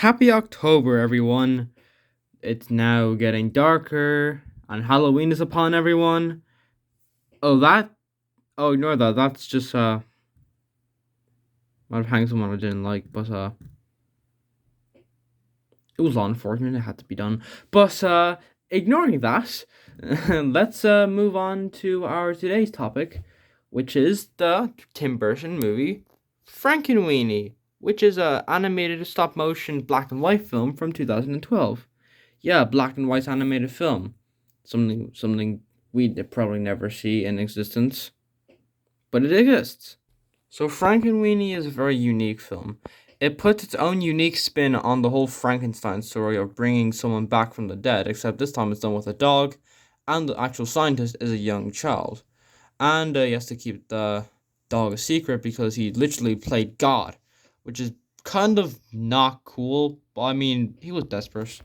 Happy October, everyone. It's now getting darker, and Halloween is upon everyone. Oh, that. Oh, ignore that. That's just, might have hanged someone I didn't like, but, it was unfortunate. It had to be done. But, ignoring that, let's, move on to our today's topic, which is the Tim Burton movie, Frankenweenie, which is a animated stop motion black and white film from 2012. Yeah, black and white animated film. Something we'd probably never see in existence, but it exists. So Frankenweenie is a very unique film. It puts its own unique spin on the whole Frankenstein story of bringing someone back from the dead, except this time it's done with a dog, and the actual scientist is a young child. And he has to keep the dog a secret because he literally played God, which is kind of not cool, but I mean, he was desperate.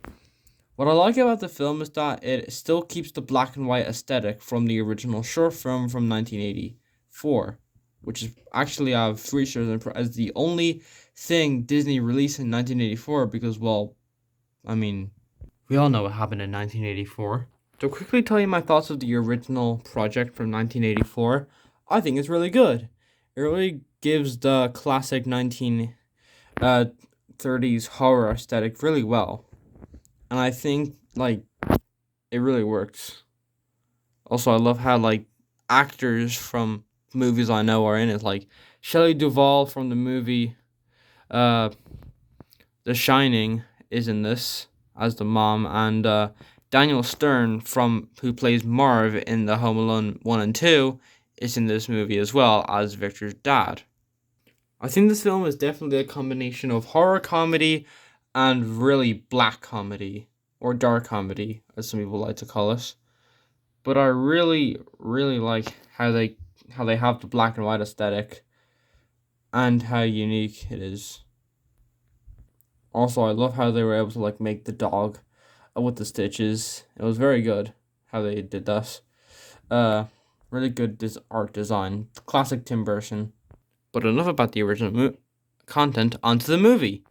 What I like about the film is that it still keeps the black and white aesthetic from the original short film from 1984, which is actually I have 3 stars as the only thing Disney released in 1984 because, well, I mean, we all know what happened in 1984. To quickly tell you my thoughts of the original project from 1984, I think it's really good. It really gives the classic 1930s horror aesthetic really well. And I think it really works. Also, I love how actors from movies I know are in it. Like Shelley Duvall from the movie uh, The Shining is in this as the mom, and Daniel Stern from who plays Marv in the Home Alone 1 and 2 is in this movie as well as Victor's dad. I think this film is definitely a combination of horror comedy and really black comedy, or dark comedy, as some people like to call it. But I really, really like how they have the black and white aesthetic and how unique it is. Also, I love how they were able to make the dog with the stitches. It was very good how they did that. Uh, really good art design, classic Tim Burton. But enough about the original content. Onto the movie.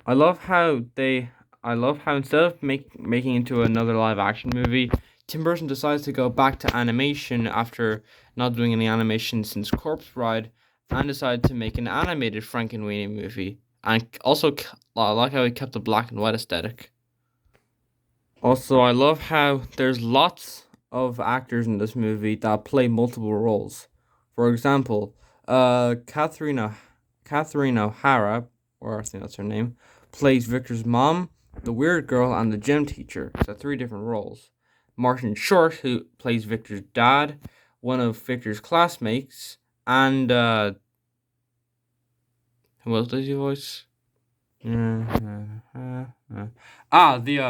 I love how they. I love how instead of making into another live action movie, Tim Burton decides to go back to animation after not doing any animation since Corpse Bride, and decided to make an animated Frankenweenie movie. And also, I like how he kept the black and white aesthetic. Also, I love how there's lots of actors in this movie that play multiple roles. For example, Catherine O'Hara, or I think that's her name, plays Victor's mom, the weird girl, and the gym teacher. So 3 different roles. Martin Short, who plays Victor's dad, one of Victor's classmates, and who else does he voice? The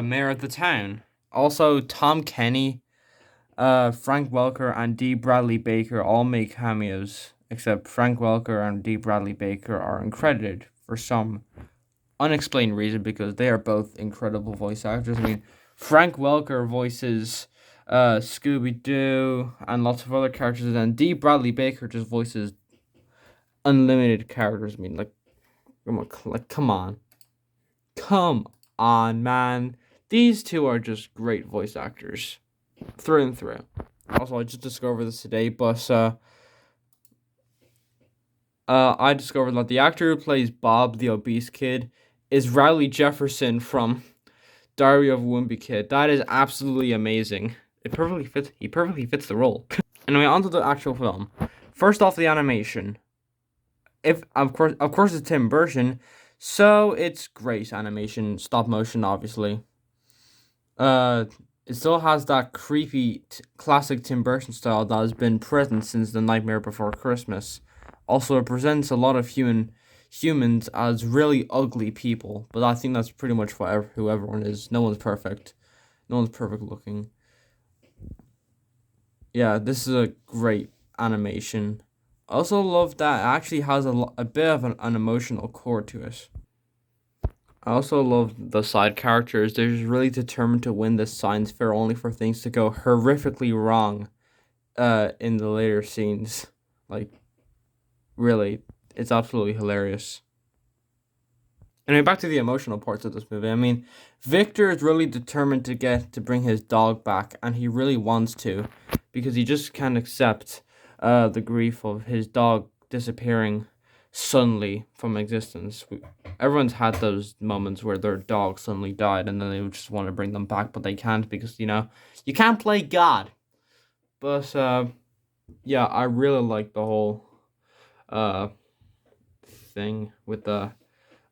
mayor of the town. Also, Tom Kenny, Frank Welker, and D. Bradley Baker all make cameos, except Frank Welker and D. Bradley Baker are uncredited for some unexplained reason because they are both incredible voice actors. I mean, Frank Welker voices Scooby Doo and lots of other characters, and D. Bradley Baker just voices unlimited characters. I mean, come on, man. These two are just great voice actors, through and through. Also, I just discovered this today, but I discovered that the actor who plays Bob, the obese kid, is Riley Jefferson from Diary of a Wimpy Kid. That is absolutely amazing. It perfectly fits. He perfectly fits the role. Anyway, onto the actual film. First off, the animation. If of course, it's Tim Burton, so it's great animation, stop motion, obviously. It still has that creepy classic Tim Burton style that has been present since The Nightmare Before Christmas. Also, it presents a lot of humans as really ugly people, but I think that's pretty much who everyone is. No one's perfect. No one's perfect looking. Yeah, this is a great animation. I also love that it actually has a bit of an emotional core to it. I also love the side characters. They're just really determined to win this science fair only for things to go horrifically wrong in the later scenes. Like, really, it's absolutely hilarious. Anyway, back to the emotional parts of this movie. I mean, Victor is really determined to bring his dog back, and he really wants to, because he just can't accept the grief of his dog disappearing suddenly from existence. Everyone's had those moments where their dog suddenly died, and then they just want to bring them back, but they can't because you can't play God. But yeah, I really like the whole uh thing with the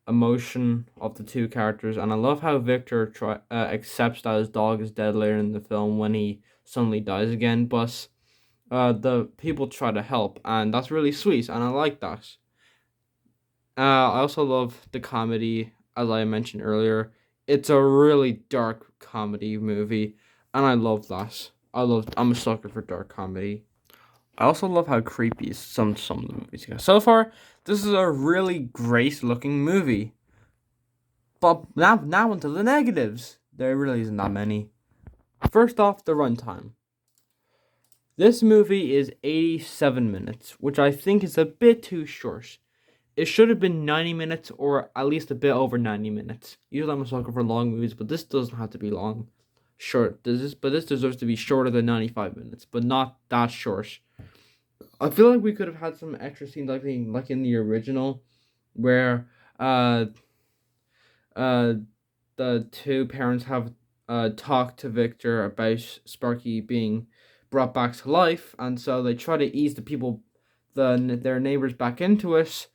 emotion of the two characters, and I love how Victor accepts that his dog is dead later in the film when he suddenly dies again. But the people try to help, and that's really sweet, and I like that. I also love the comedy, as I mentioned earlier. It's a really dark comedy movie, and I love that. I'm a sucker for dark comedy. I also love how creepy some of the movies get. So far, this is a really great looking movie. But now onto the negatives. There really isn't that many. First off, the runtime. This movie is 87 minutes, which I think is a bit too short. It should have been 90 minutes or at least a bit over 90 minutes. Usually I'm a sucker for long movies, but this doesn't have to be long. Short. This deserves to be shorter than 95 minutes, but not that short. I feel like we could have had some extra scenes like in the original where uh uh the two parents have talked to Victor about Sparky being brought back to life, and so they try to ease their neighbors back into it,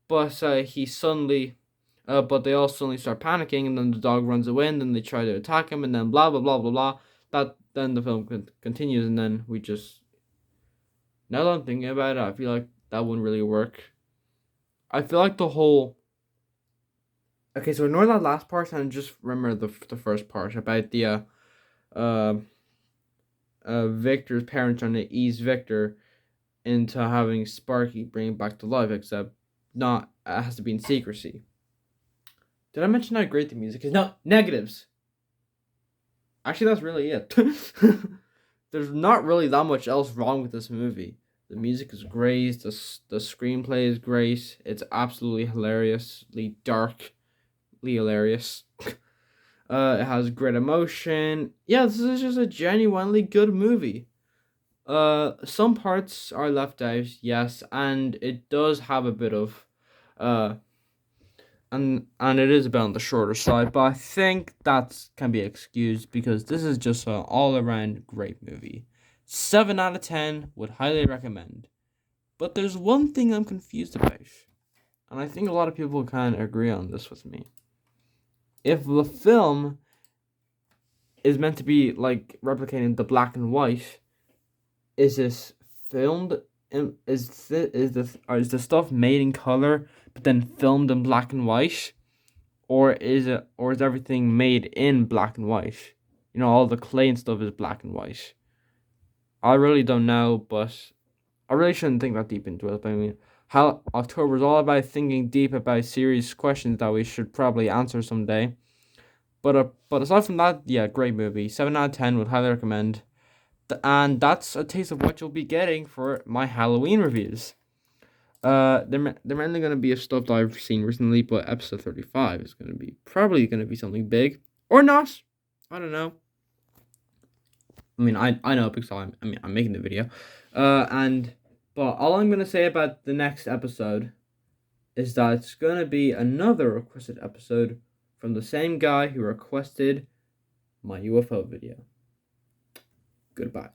but he suddenly, but they all suddenly start panicking, and then the dog runs away, and then they try to attack him, and then blah blah blah blah blah. That then the film continues, and then we just now that I'm thinking about it, I feel like that wouldn't really work. I feel like the whole okay, so ignore that last part and just remember the first part about the uh Victor's parents trying to ease Victor into having Sparky bring him back to life, except not it has to be in secrecy. Did I mention how great the music is? No, negatives. Actually, that's really it. There's not really that much else wrong with this movie. The music is great. The screenplay is great. It's absolutely hilariously darkly hilarious. It has great emotion. Yeah, this is just a genuinely good movie. Some parts are left out, yes, and it does have a bit of, uh, and it is a bit on the shorter side, but I think that can be excused because this is just an all around great movie. 7 out of 10 would highly recommend. But there's one thing I'm confused about, and I think a lot of people can agree on this with me. If the film is meant to be like replicating the black and white, is this filmed in, is the stuff made in color but then filmed in black and white, or is everything made in black and white? All the clay and stuff is black and white. I really don't know, but I really shouldn't think that deep into it. But I mean, how October is all about thinking deep about serious questions that we should probably answer someday. But aside from that, yeah, great movie. 7 out of 10 would highly recommend. And that's a taste of what you'll be getting for my Halloween reviews. They're mainly gonna be of stuff that I've seen recently, but episode 35 is probably gonna be something big or not. I don't know. I mean, I know because I'm making the video, but all I'm gonna say about the next episode is that it's gonna be another requested episode from the same guy who requested my UFO video. Goodbye.